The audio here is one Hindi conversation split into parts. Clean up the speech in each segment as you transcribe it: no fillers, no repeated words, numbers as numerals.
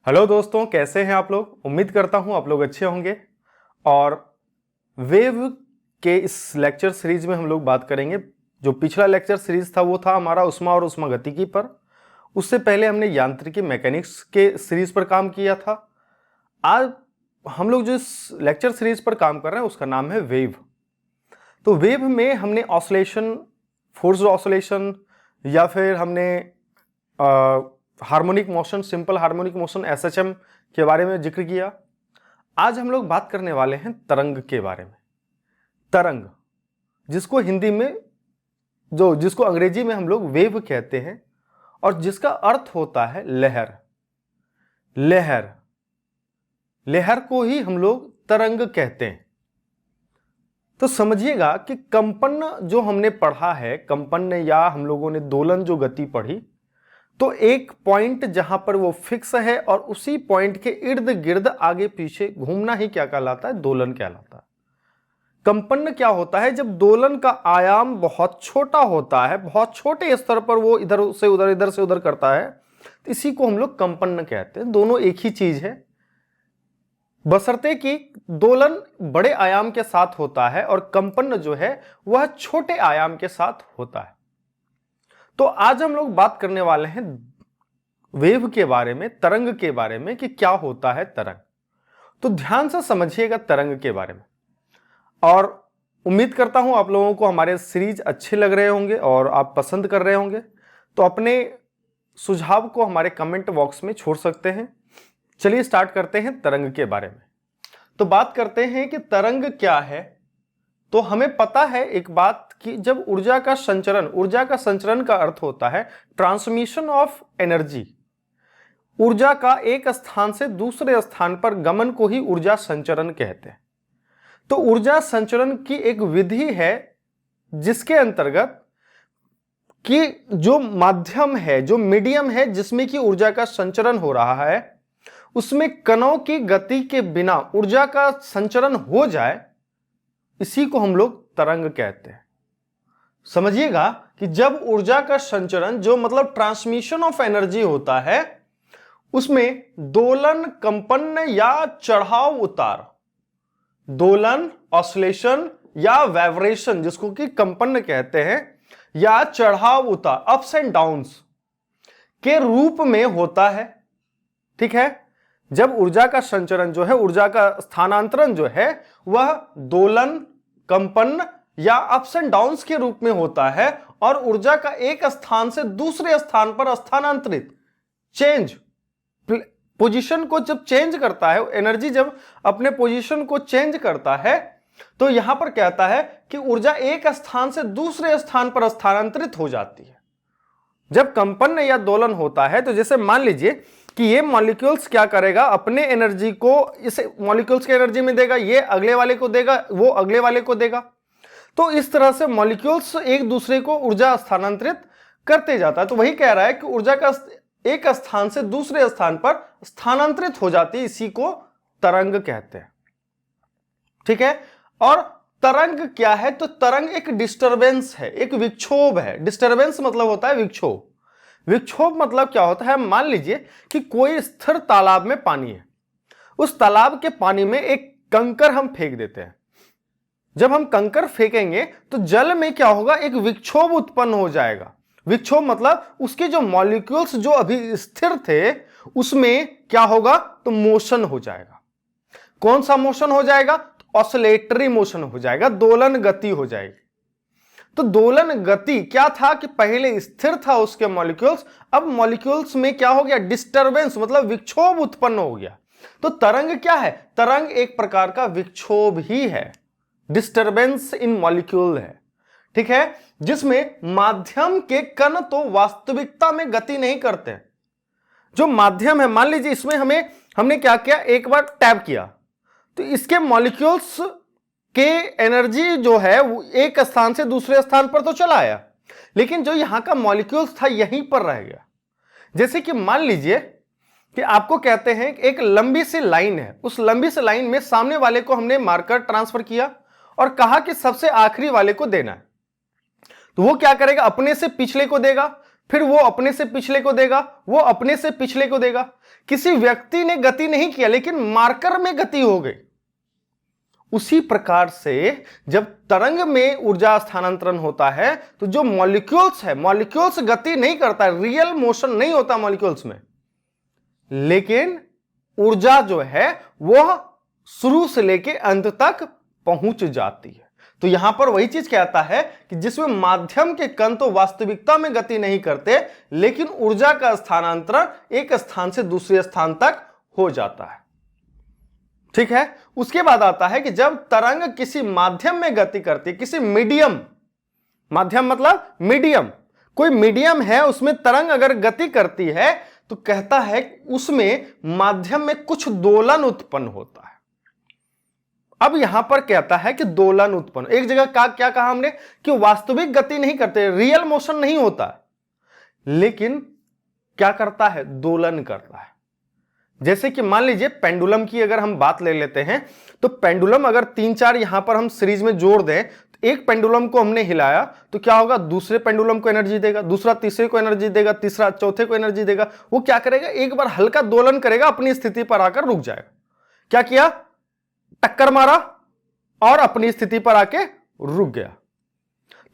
हेलो दोस्तों, कैसे हैं आप लोग। उम्मीद करता हूं आप लोग अच्छे होंगे। और वेव के इस लेक्चर सीरीज में हम लोग बात करेंगे। जो पिछला लेक्चर सीरीज था वो था हमारा ऊष्मा और ऊष्मागतिकी पर। उससे पहले हमने यांत्रिकी मैकेनिक्स के सीरीज पर काम किया था। आज हम लोग जो इस लेक्चर सीरीज पर काम कर रहे हैं उसका नाम है वेव। तो वेव में हमने ऑसिलेशन, फोर्स्ड ऑसिलेशन, या फिर हमने harmonic motion, simple harmonic motion SHM के बारे में जिक्र किया। आज हम लोग बात करने वाले हैं तरंग के बारे में। तरंग, जिसको हिंदी में जिसको अंग्रेजी में हम लोग वेव कहते हैं और जिसका अर्थ होता है लहर। लहर लहर को ही हम लोग तरंग कहते हैं। तो समझिएगा कि कंपन जो हमने पढ़ा है, कंपन या हम लोगों ने दोलन जो गति पढ़ी, तो एक पॉइंट जहां पर वो फिक्स है और उसी पॉइंट के इर्द गिर्द आगे पीछे घूमना ही क्या कहलाता है? दोलन कहलाता है। कंपन क्या होता है? जब दोलन का आयाम बहुत छोटा होता है, बहुत छोटे स्तर पर वो इधर से उधर करता है, तो इसी को हम लोग कंपन कहते हैं। दोनों एक ही चीज है, बशर्ते कि दोलन बड़े आयाम के साथ होता है और कंपन जो है वह छोटे आयाम के साथ होता है। तो आज हम लोग बात करने वाले हैं वेव के बारे में, तरंग के बारे में, कि क्या होता है तरंग। तो ध्यान से समझिएगा तरंग के बारे में। और उम्मीद करता हूं आप लोगों को हमारे सीरीज अच्छे लग रहे होंगे और आप पसंद कर रहे होंगे। तो अपने सुझाव को हमारे कमेंट बॉक्स में छोड़ सकते हैं। चलिए स्टार्ट करते हैं तरंग के बारे में। तो बात करते हैं कि तरंग क्या है। तो हमें पता है एक बात कि जब ऊर्जा का संचरण का अर्थ होता है ट्रांसमिशन ऑफ एनर्जी। ऊर्जा का एक स्थान से दूसरे स्थान पर गमन को ही ऊर्जा संचरण कहते हैं। तो ऊर्जा संचरण की एक विधि है जिसके अंतर्गत कि जो माध्यम है, जो मीडियम है जिसमें कि ऊर्जा का संचरण हो रहा है, उसमें कणों की गति के बिना ऊर्जा का संचरण हो जाए, इसी को हम लोग तरंग कहते हैं। समझिएगा कि जब ऊर्जा का संचरण, जो मतलब ट्रांसमिशन ऑफ एनर्जी होता है, उसमें दोलन, कंपन या चढ़ाव उतार, दोलन, ऑसिलेशन या वाइब्रेशन जिसको कि कंपन कहते हैं, या चढ़ाव उतार, अप्स एंड डाउन्स के रूप में होता है। ठीक है। जब ऊर्जा का संचरण जो है, ऊर्जा का स्थानांतरण जो है, वह दोलन, कंपन या अप्स एंड डाउन्स के रूप में होता है और ऊर्जा का एक स्थान से दूसरे स्थान पर स्थानांतरित, चेंज, पोजीशन को जब चेंज करता है, एनर्जी जब अपने पोजीशन को चेंज करता है, तो यहां पर कहता है कि ऊर्जा एक स्थान से दूसरे स्थान पर स्थानांतरित हो जाती है। जब कंपन या दोलन होता है, तो जैसे मान लीजिए कि ये मॉलिक्यूल्स क्या करेगा, अपने एनर्जी को इस मॉलिक्यूल्स की एनर्जी में देगा, ये अगले वाले को देगा, वो अगले वाले को देगा। तो इस तरह से मॉलिक्यूल्स एक दूसरे को ऊर्जा स्थानांतरित करते जाता है। तो वही कह रहा है कि ऊर्जा का एक स्थान से दूसरे स्थान पर स्थानांतरित हो जाती है, इसी को तरंग कहते हैं। ठीक है। और तरंग क्या है? तो तरंग एक डिस्टरबेंस है, एक विक्षोभ है। डिस्टरबेंस मतलब होता है विक्षोभ। विक्षोभ मतलब क्या होता है? मान लीजिए कि कोई स्थिर तालाब में पानी है, उस तालाब के पानी में एक कंकर हम फेंक देते हैं। जब हम कंकर फेंकेंगे तो जल में क्या होगा? एक विक्षोभ उत्पन्न हो जाएगा। विक्षोभ मतलब उसके जो मॉलिक्यूल्स जो अभी स्थिर थे उसमें क्या होगा? तो मोशन हो जाएगा। कौन सा मोशन हो जाएगा? ऑसिलेटरी मोशन हो जाएगा, दोलन गति हो जाएगी। तो दोलन गति क्या था कि पहले स्थिर था उसके मॉलिक्यूल्स, अब मॉलिक्यूल्स में क्या हो गया? डिस्टरबेंस मतलब विक्षोभ उत्पन्न हो गया। तो तरंग क्या है? तरंग एक प्रकार का विक्षोभ ही है, डिस्टरबेंस इन मॉलिक्यूल है। ठीक है। जिसमें माध्यम के कण तो वास्तविकता में गति नहीं करते। जो माध्यम है, मान लीजिए इसमें हमने क्या किया, एक बार टैप किया तो इसके मॉलिक्यूल्स के एनर्जी जो है वो एक स्थान से दूसरे स्थान पर तो चला आया, लेकिन जो यहां का मॉलिक्यूल्स था यहीं पर रह गया। जैसे कि मान लीजिए कि आपको कहते हैं एक लंबी सी लाइन है, उस लंबी सी लाइन में सामने वाले को हमने मार्कर ट्रांसफर किया और कहा कि सबसे आखिरी वाले को देना है। तो वो क्या करेगा? अपने से पिछले को देगा, फिर वो अपने से पिछले को देगा, वो अपने से पिछले को देगा। किसी व्यक्ति ने गति नहीं किया लेकिन मार्कर में गति हो गई। उसी प्रकार से जब तरंग में ऊर्जा स्थानांतरण होता है तो जो मॉलिक्यूल्स है, मॉलिक्यूल्स गति नहीं करता है, रियल मोशन नहीं होता मॉलिक्यूल्स में, लेकिन ऊर्जा जो है वह शुरू से लेके अंत तक पहुंच जाती है। तो यहां पर वही चीज कहता है कि जिसमें माध्यम के कण तो वास्तविकता में गति नहीं करते, लेकिन ऊर्जा का स्थानांतरण एक स्थान से दूसरे स्थान तक हो जाता है। ठीक है। उसके बाद आता है कि जब तरंग किसी माध्यम में गति करती है, किसी मीडियम, माध्यम मतलब मीडियम, कोई मीडियम है उसमें तरंग अगर गति करती है तो कहता है कि उसमें माध्यम में कुछ दोलन उत्पन्न होता है। अब यहां पर कहता है कि दोलन उत्पन्न, एक जगह क्या कहा हमने कि वास्तविक गति नहीं करते, रियल मोशन नहीं होता, लेकिन क्या करता है, दोलन करता है। जैसे कि मान लीजिए पेंडुलम की अगर हम बात ले लेते हैं तो पेंडुलम अगर 3-4 यहां पर हम सीरीज में जोड़ दें, तो एक पेंडुलम को हमने हिलाया तो क्या होगा, दूसरे पेंडुलम को एनर्जी देगा, दूसरा तीसरे को एनर्जी देगा, तीसरा चौथे को एनर्जी देगा। वो क्या करेगा, एक बार हल्का दोलन करेगा, अपनी स्थिति पर आकर रुक जाएगा। क्या किया, टक्कर मारा और अपनी स्थिति पर आके रुक गया।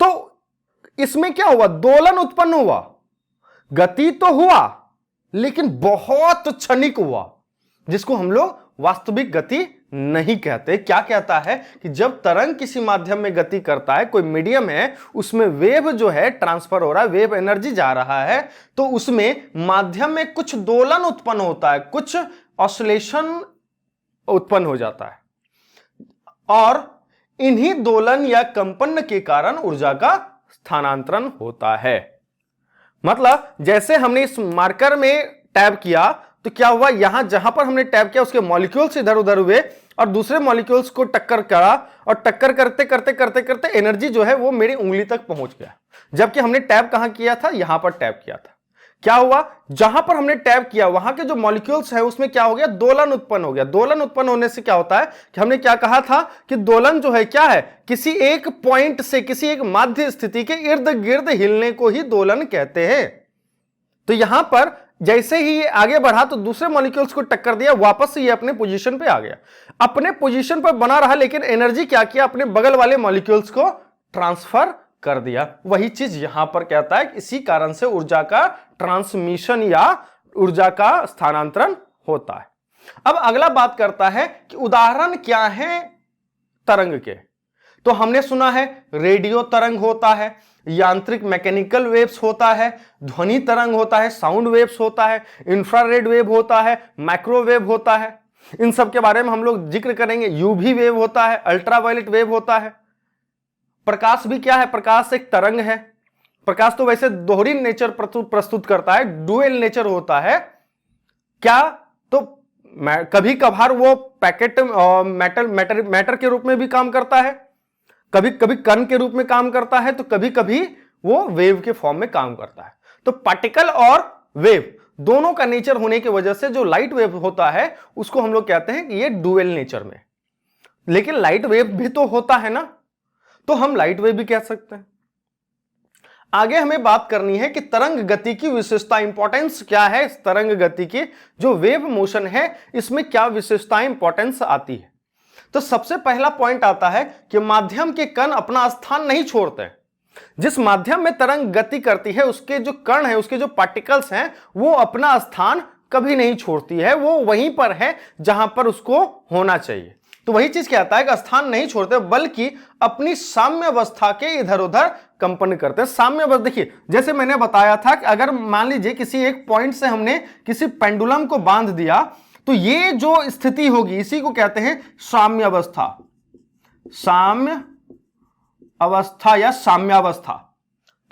तो इसमें क्या हुआ, दोलन उत्पन्न हुआ, गति तो हुआ लेकिन बहुत क्षणिक हुआ, जिसको हम लोग वास्तविक गति नहीं कहते। क्या कहता है कि जब तरंग किसी माध्यम में गति करता है, कोई मीडियम है, उसमें वेव जो है ट्रांसफर हो रहा है, वेव एनर्जी जा रहा है, तो उसमें माध्यम में कुछ दोलन उत्पन्न होता है, कुछ ऑसिलेशन उत्पन्न हो जाता है, और इन्हीं दोलन या कंपन के कारण ऊर्जा का स्थानांतरण होता है। मतलब जैसे हमने इस मार्कर में टैप किया तो क्या हुआ, यहां जहां पर हमने टैप किया उसके मॉलिक्यूल्स इधर उधर हुए और दूसरे मॉलिक्यूल्स को टक्कर करा, और टक्कर करते करते करते करते एनर्जी जो है वो मेरी उंगली तक पहुंच गया। जबकि हमने टैप कहां किया था, यहां पर टैप किया था। क्या हुआ, जहां पर हमने टैप किया वहां के जो मॉलिक्यूल्स है उसमें क्या हो गया, दोलन उत्पन्न हो गया। दोलन उत्पन्न होने से क्या होता है कि हमने क्या कहा था कि दोलन जो है क्या है, किसी एक पॉइंट से किसी एक माध्य स्थिति के इर्द गिर्द हिलने को ही दोलन कहते हैं। तो यहां पर जैसे ही ये आगे बढ़ा तो दूसरे मॉलिक्यूल्स को टक्कर दिया, वापस से ये अपने पोजीशन पे आ गया, अपने पोजीशन पर बना रहा, लेकिन एनर्जी क्या किया, अपने बगल वाले मॉलिक्यूल्स को ट्रांसफर कर दिया। वही चीज यहां पर कहता है कि इसी कारण से ऊर्जा का ट्रांसमिशन या ऊर्जा का स्थानांतरण होता है। अब अगला बात करता है कि उदाहरण क्या है तरंग के। तो हमने सुना है रेडियो तरंग होता है, यांत्रिक मैकेनिकल वेव्स होता है, ध्वनि तरंग होता है, साउंड वेव्स होता है, इंफ्रारेड वेव होता है, माइक्रोवेव होता है। इन सब के बारे में हम लोग जिक्र करेंगे। यूवी वेव होता है, अल्ट्रावायलेट वेव होता है। प्रकाश भी क्या है, प्रकाश एक तरंग है। प्रकाश तो वैसे दोहरी नेचर प्रस्तुत करता है, डुअल नेचर होता है। क्या तो कभी कभार वो पैकेट मैटर के रूप में भी काम करता है, कभी कभी कण के रूप में काम करता है, तो कभी कभी वो वेव के फॉर्म में काम करता है। तो पार्टिकल और वेव दोनों का नेचर होने की वजह से जो लाइट वेव होता है उसको हम लोग कहते हैं कि ये डुअल नेचर में। लेकिन लाइट वेव भी तो होता है ना, तो हम लाइट वेव भी कह सकते हैं। आगे हमें बात करनी है कि तरंग गति की विशेषता, इंपॉर्टेंस क्या है इस तरंग गति की, जो वेव मोशन है इसमें क्या विशेषताएं इंपॉर्टेंस आती है। तो सबसे पहला पॉइंट आता है कि माध्यम के कण अपना स्थान नहीं छोड़ते। जिस माध्यम में तरंग गति करती है उसके जो कण है, उसके जो पार्टिकल्स हैं, वो अपना स्थान कभी नहीं छोड़ती है, वो वहीं पर है जहां पर उसको होना चाहिए। तो वही चीज कहता है कि स्थान नहीं छोड़ते बल्कि अपनी साम्य अवस्था के इधर उधर कंपन करते हैं। साम्य अवस्था देखिए, जैसे मैंने बताया था कि अगर मान लीजिए किसी एक पॉइंट से हमने किसी पेंडुलम को बांध दिया तो ये जो स्थिति होगी इसी को कहते हैं साम्य अवस्था, साम्य अवस्था या साम्यावस्था।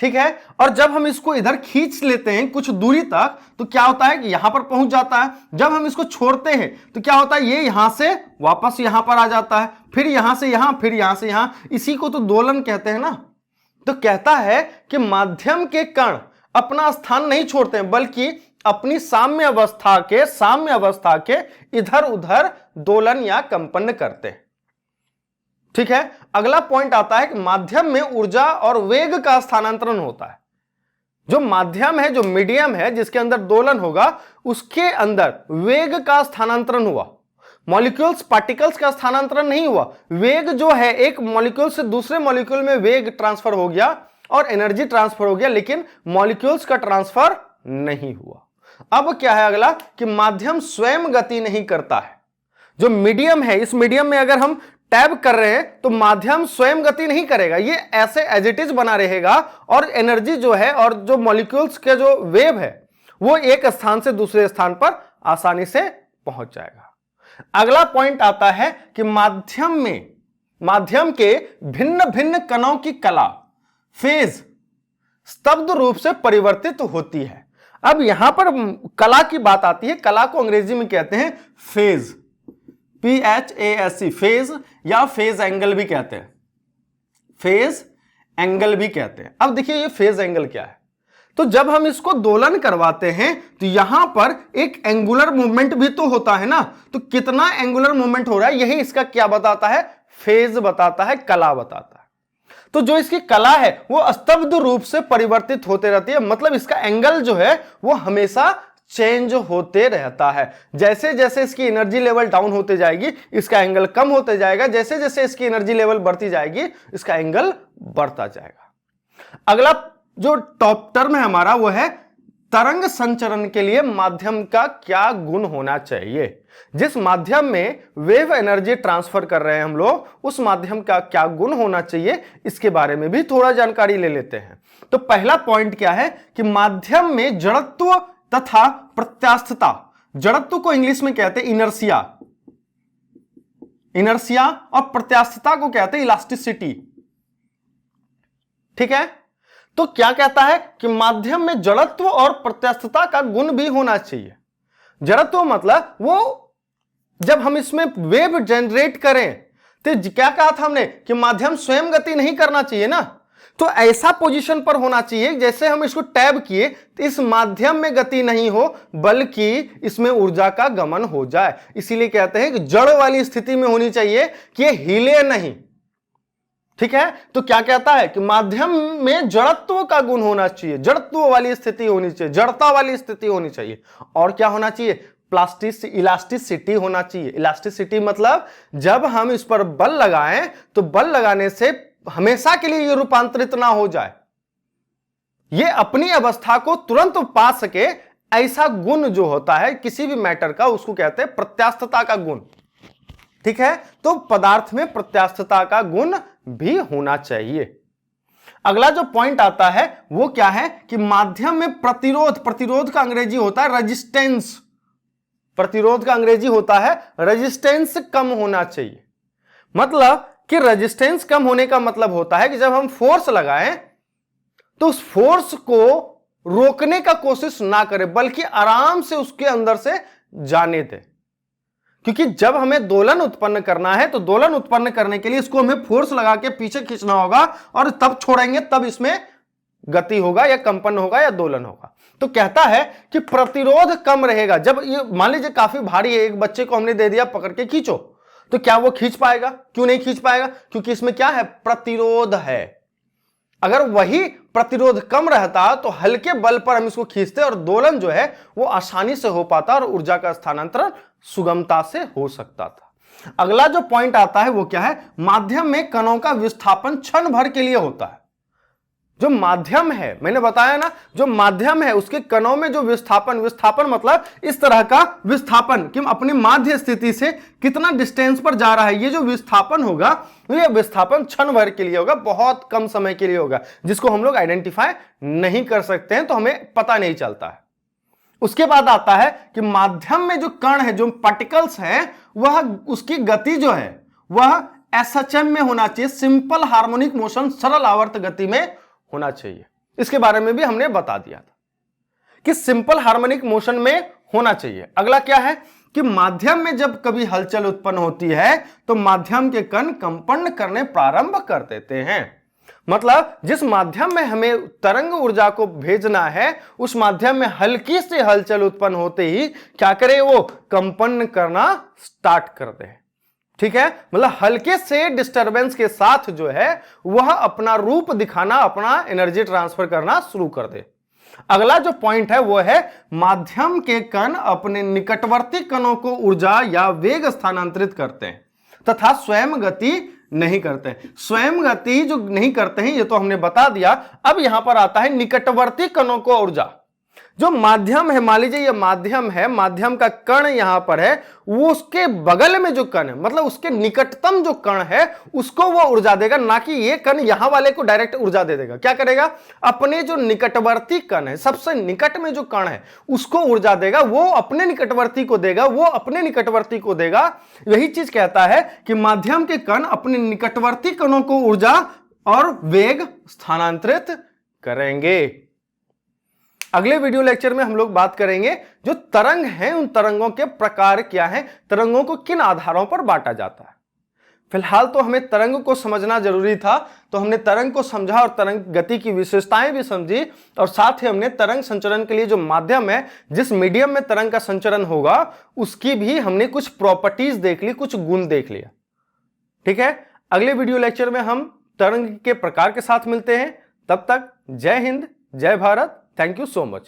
ठीक है। और जब हम इसको इधर खींच लेते हैं कुछ दूरी तक तो क्या होता है कि यहां पर पहुंच जाता है। जब हम इसको छोड़ते हैं तो क्या होता है, ये यहां से वापस यहां पर आ जाता है, फिर यहां से यहां, फिर यहां से यहां। इसी को तो दोलन कहते हैं ना। तो कहता है कि माध्यम के कण अपना स्थान नहीं छोड़ते हैं बल्कि अपनी साम्य अवस्था के इधर उधर दोलन या कंपन करते हैं। ठीक है। अगला पॉइंट आता है कि माध्यम में ऊर्जा और वेग का स्थानांतरण होता है। जो माध्यम है, जो मीडियम है, जिसके अंदर दोलन होगा, उसके अंदर वेग का स्थानांतरण हुआ। मॉलिक्यूल्स, पार्टिकल्स का स्थानांतरण नहीं हुआ। वेग जो है, एक मॉलिक्यूल से दूसरे मॉलिक्यूल में वेग ट्रांसफर हो गया और एनर्जी ट्रांसफर हो गया, लेकिन मॉलिक्यूल्स का ट्रांसफर नहीं हुआ। अब क्या है अगला कि माध्यम स्वयं गति नहीं करता है। जो मीडियम है, इस मीडियम में अगर हम टैब कर रहे हैं तो माध्यम स्वयं गति नहीं करेगा, ये ऐसे एज इट इज बना रहेगा और एनर्जी जो है और जो मॉलिक्यूल्स के जो वेव है वो एक स्थान से दूसरे स्थान पर आसानी से पहुंच जाएगा। अगला पॉइंट आता है कि माध्यम के भिन्न भिन्न कणों की कला, फेज, स्तब्ध रूप से परिवर्तित होती है। अब यहां पर कला की बात आती है। कला को अंग्रेजी में कहते हैं फेज, PHASE, फेज, या फेज एंगल भी कहते हैं, फेज एंगल भी कहते हैं। अब देखिए ये फेज एंगल क्या है। तो जब हम इसको दोलन करवाते हैं तो यहां पर एक एंगुलर मूवमेंट भी तो होता है ना, तो कितना एंगुलर मूवमेंट हो रहा है, यही इसका क्या बताता है, फेज बताता है, कला बताता है। तो जो इसकी कला है वो स्तब्ध रूप से परिवर्तित होते रहती है, मतलब इसका एंगल जो है वो हमेशा चेंज होते रहता है। जैसे जैसे इसकी एनर्जी लेवल डाउन होते जाएगी इसका एंगल कम होते जाएगा, जैसे जैसे इसकी एनर्जी लेवल बढ़ती जाएगी इसका एंगल बढ़ता जाएगा। अगला जो टॉप टर्म है हमारा वो है तरंग संचरण के लिए माध्यम का क्या गुण होना चाहिए। जिस माध्यम में वेव एनर्जी ट्रांसफर कर रहे हैं हम लोग, उस माध्यम का क्या गुण होना चाहिए, इसके बारे में भी थोड़ा जानकारी ले लेते हैं। तो पहला पॉइंट क्या है कि माध्यम में जड़त्व तथा प्रत्यास्थता, जड़त्व को इंग्लिश में कहते हैं इनर्शिया, इनर्शिया, और प्रत्यास्थता को कहते हैं इलास्टिसिटी। ठीक है, तो क्या कहता है कि माध्यम में जड़त्व और प्रत्यास्थता का गुण भी होना चाहिए। जड़त्व मतलब वो जब हम इसमें वेव जनरेट करें तो क्या कहा था हमने कि माध्यम स्वयं गति नहीं करना चाहिए ना, तो ऐसा पोजीशन पर होना चाहिए जैसे हम इसको टैब किए तो इस माध्यम में गति नहीं हो बल्कि इसमें ऊर्जा का गमन हो जाए। इसीलिए कहते हैं कि जड़ वाली स्थिति में होनी चाहिए कि ये हिले नहीं। ठीक है, तो क्या कहता है कि माध्यम में जड़त्व का गुण होना चाहिए, जड़त्व वाली स्थिति होनी चाहिए, जड़ता वाली स्थिति होनी चाहिए, और क्या होना चाहिए, इलास्टिसिटी होना चाहिए। इलास्टिसिटी मतलब जब हम इस पर बल लगाएं तो बल लगाने से हमेशा के लिए ये रूपांतरित ना हो जाए, ये अपनी अवस्था को तुरंत पा सके, ऐसा गुण जो होता है किसी भी मैटर का उसको कहते हैं प्रत्यास्थता का गुण। ठीक है, तो पदार्थ में प्रत्यास्थता का गुण भी होना चाहिए। अगला जो पॉइंट आता है वो क्या है कि माध्यम में प्रतिरोध, प्रतिरोध का अंग्रेजी होता है रेजिस्टेंस, प्रतिरोध का अंग्रेजी होता है रेजिस्टेंस कम होना चाहिए। मतलब कि रेजिस्टेंस कम होने का मतलब होता है कि जब हम फोर्स लगाएं तो उस फोर्स को रोकने का कोशिश ना करें बल्कि आराम से उसके अंदर से जाने दें। क्योंकि जब हमें दोलन उत्पन्न करना है तो दोलन उत्पन्न करने के लिए इसको हमें फोर्स लगा के पीछे खींचना होगा और तब छोड़ेंगे तब इसमें गति होगा या कंपन होगा या दोलन होगा। तो कहता है कि प्रतिरोध कम रहेगा। जब ये मान लीजिए काफी भारी है, एक बच्चे को हमने दे दिया पकड़ के खींचो, तो क्या वो खींच पाएगा? क्यों नहीं खींच पाएगा? क्योंकि इसमें क्या है, प्रतिरोध है। अगर वही प्रतिरोध कम रहता तो हल्के बल पर हम इसको खींचते और दोलन जो है वो आसानी से हो पाता और ऊर्जा का स्थानांतरण सुगमता से हो सकता था। अगला जो पॉइंट आता है वो क्या है, माध्यम में कणों का विस्थापन क्षण भर के लिए होता है। जो माध्यम है, मैंने बताया ना, जो माध्यम है उसके कणों में जो विस्थापन, विस्थापन मतलब इस तरह का विस्थापन कि अपनी माध्य स्थिति से कितना डिस्टेंस पर जा रहा है, ये जो विस्थापन होगा ये विस्थापन क्षण भर के लिए होगा, बहुत कम समय के लिए होगा, जिसको हम लोग आइडेंटिफाई नहीं कर सकते हैं, तो हमें पता नहीं चलता है। उसके बाद आता है कि माध्यम में जो कण है, जो पार्टिकल्स है, वह उसकी गति जो है वह एसएचएम में होना चाहिए, सिंपल हार्मोनिक मोशन, सरल आवर्त गति में होना चाहिए। इसके बारे में भी हमने बता दिया था कि सिंपल हार्मोनिक मोशन में होना चाहिए। अगला क्या है कि माध्यम में जब कभी हलचल उत्पन्न होती है तो माध्यम के कण कंपन करने प्रारंभ कर देते हैं। मतलब जिस माध्यम में हमें तरंग ऊर्जा को भेजना है उस माध्यम में हल्की सी हलचल उत्पन्न होते ही क्या करे, वो कंपन करना स्टार्ट कर दे। ठीक है, मतलब हल्के से डिस्टरबेंस के साथ जो है वह अपना रूप दिखाना, अपना एनर्जी ट्रांसफर करना शुरू कर दे। अगला जो पॉइंट है वो है माध्यम के कण अपने निकटवर्ती कणों को ऊर्जा या वेग स्थानांतरित करते हैं तथा स्वयं गति नहीं करते हैं। स्वयं गति जो नहीं करते हैं ये तो हमने बता दिया। अब यहां पर आता है निकटवर्ती कणों को ऊर्जा। जो माध्यम है, मान लीजिए ये माध्यम है, माध्यम का कण यहां पर है, वो उसके बगल में जो कण है मतलब उसके निकटतम जो कण है उसको वो ऊर्जा देगा, ना कि ये कण यहां वाले को डायरेक्ट ऊर्जा दे देगा। क्या करेगा, अपने जो निकटवर्ती कण है, सबसे निकट में जो कण है उसको ऊर्जा देगा, वो अपने निकटवर्ती को देगा, वो अपने निकटवर्ती को देगा। यही चीज कहता है कि माध्यम के कण अपने निकटवर्ती कणों को ऊर्जा और वेग स्थानांतरित करेंगे। अगले वीडियो लेक्चर में हम लोग बात करेंगे जो तरंग हैं उन तरंगों के प्रकार क्या हैं, तरंगों को किन आधारों पर बांटा जाता है। फिलहाल तो हमें तरंग को समझना जरूरी था, तो हमने तरंग को समझा और तरंग गति की विशेषताएं भी समझी, और साथ ही हमने तरंग संचरण के लिए जो माध्यम है, जिस मीडियम में तरंग का संचरण होगा, उसकी भी हमने कुछ प्रॉपर्टीज देख ली, कुछ गुण देख लिया। ठीक है, अगले वीडियो लेक्चर में हम तरंग के प्रकार के साथ मिलते हैं। तब तक जय हिंद, जय Bharat. Thank you so much.